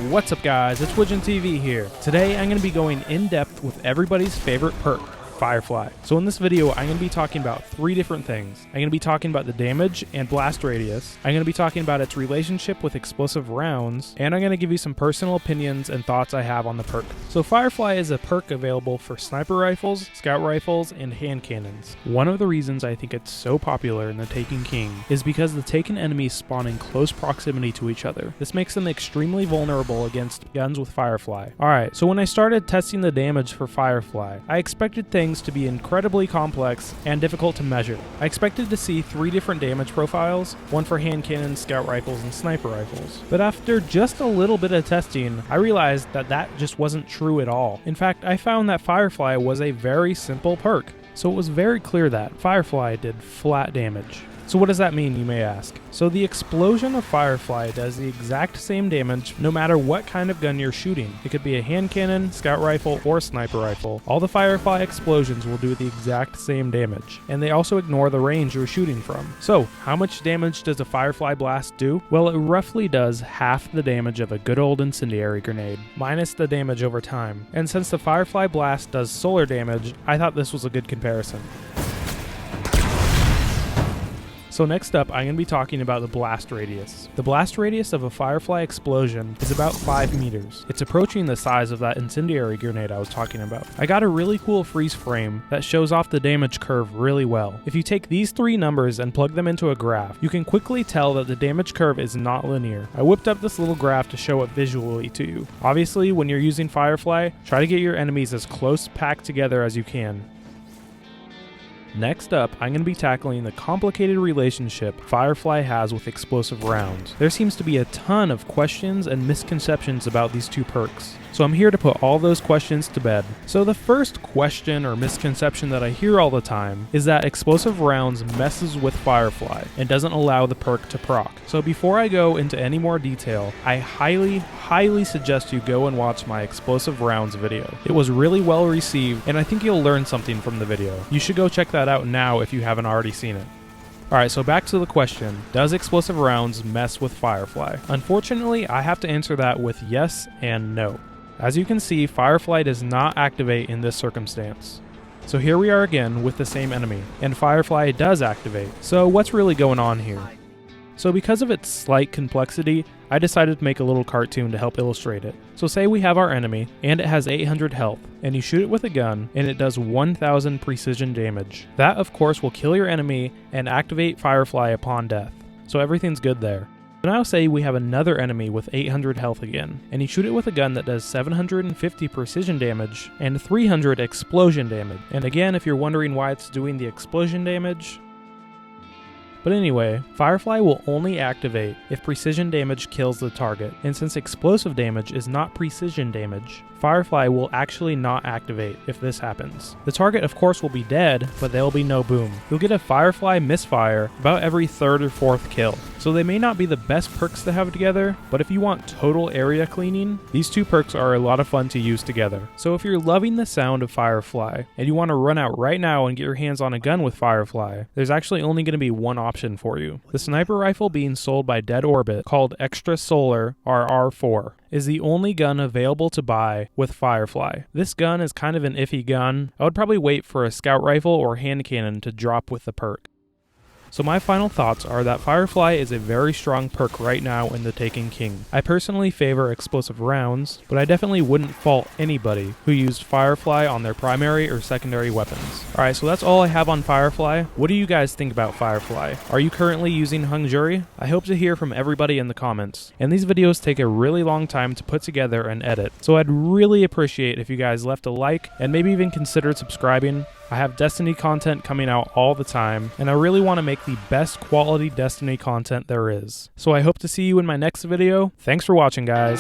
What's up guys, it's WidgetTV here. Today I'm going to be going in depth with everybody's favorite perk, Firefly. So in this video, I'm going to be talking about three different things. I'm going to be talking about the damage and blast radius. I'm going to be talking about its relationship with explosive rounds, and I'm going to give you some personal opinions and thoughts I have on the perk. So Firefly is a perk available for sniper rifles, scout rifles, and hand cannons. One of the reasons I think it's so popular in the Taken King is because the Taken enemies spawn in close proximity to each other. This makes them extremely vulnerable against guns with Firefly. Alright, so when I started testing the damage for Firefly, I expected things to be incredibly complex and difficult to measure. I expected to see 3 different damage profiles, one for hand cannons, scout rifles, and sniper rifles. But after just a little bit of testing, I realized that that just wasn't true at all. In fact, I found that Firefly was a very simple perk. So it was very clear that Firefly did flat damage. So what does that mean, you may ask? So the explosion of Firefly does the exact same damage no matter what kind of gun you're shooting. It could be a hand cannon, scout rifle, or sniper rifle. All the Firefly explosions will do the exact same damage, and they also ignore the range you're shooting from. So how much damage does a Firefly blast do? Well, it roughly does half the damage of a good old incendiary grenade, minus the damage over time. And since the Firefly blast does solar damage, I thought this was a good comparison. So next up, I'm going to be talking about the blast radius. The blast radius of a Firefly explosion is about 5 meters. It's approaching the size of that incendiary grenade I was talking about. I got a really cool freeze frame that shows off the damage curve really well. If you take these 3 numbers and plug them into a graph, you can quickly tell that the damage curve is not linear. I whipped up this little graph to show it visually to you. Obviously, when you're using Firefly, try to get your enemies as close packed together as you can. Next up, I'm going to be tackling the complicated relationship Firefly has with explosive rounds. There seems to be a ton of questions and misconceptions about these two perks, so I'm here to put all those questions to bed. So the first question or misconception that I hear all the time is that explosive rounds messes with Firefly and doesn't allow the perk to proc. So before I go into any more detail, I highly suggest you go and watch my explosive rounds video. It was really well received, and I think you'll learn something from the video. You should go check that out now if you haven't already seen it. Alright, so back to the question, does explosive rounds mess with Firefly? Unfortunately, I have to answer that with yes and no. As you can see, Firefly does not activate in this circumstance. So here we are again with the same enemy, and Firefly does activate. So what's really going on here? So because of its slight complexity, I decided to make a little cartoon to help illustrate it. So say we have our enemy, and it has 800 health, and you shoot it with a gun, and it does 1000 precision damage. That of course will kill your enemy and activate Firefly upon death. So everything's good there. Now say we have another enemy with 800 health again, and you shoot it with a gun that does 750 precision damage and 300 explosion damage. And again, if you're wondering why it's doing the explosion damage, but anyway, Firefly will only activate if precision damage kills the target, and since explosive damage is not precision damage, Firefly will actually not activate if this happens. The target of course will be dead, but there will be no boom. You'll get a Firefly misfire about every 3rd or 4th kill. So they may not be the best perks to have together, but if you want total area cleaning, these two perks are a lot of fun to use together. So if you're loving the sound of Firefly, and you want to run out right now and get your hands on a gun with Firefly, there's actually only going to be one option for you. The sniper rifle being sold by Dead Orbit, called Extra Solar RR4, is the only gun available to buy with Firefly. This gun is kind of an iffy gun. I would probably wait for a scout rifle or hand cannon to drop with the perk. So my final thoughts are that Firefly is a very strong perk right now in the Taken King. I personally favor explosive rounds, but I definitely wouldn't fault anybody who used Firefly on their primary or secondary weapons. Alright, so that's all I have on Firefly. What do you guys think about Firefly? Are you currently using Hung Jury? I hope to hear from everybody in the comments. And these videos take a really long time to put together and edit, so I'd really appreciate if you guys left a like and maybe even considered subscribing. I have Destiny content coming out all the time, and I really want to make the best quality Destiny content there is. So I hope to see you in my next video. Thanks for watching, guys.